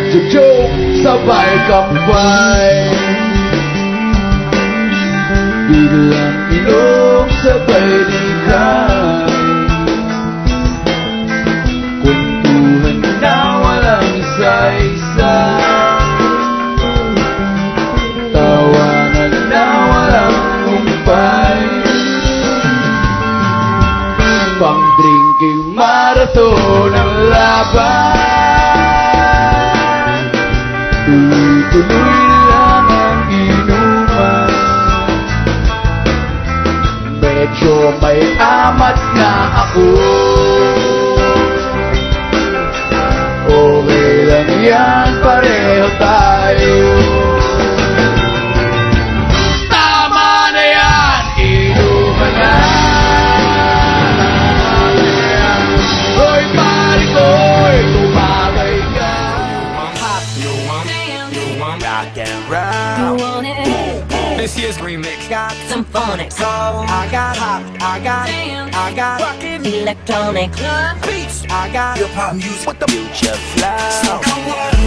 Joke, sabay kampay. Biglang inom, sabay likay. Kwentuhan na walang isa-isa. Tawanan na walang kumpay. Pang-drinking marathon ang laban. Tuloy-tuloy lang ang inuman. Medyo may amat na ako. Okay lang yan, pareho tayo. Tama na yan, inuman na. Hoy pare ko'y tumagay ka. Rock and roll. This year's remix got Some phonics, I got hop, I got rockin' electronic, beats, I got hip hop music with the future flow. So come on,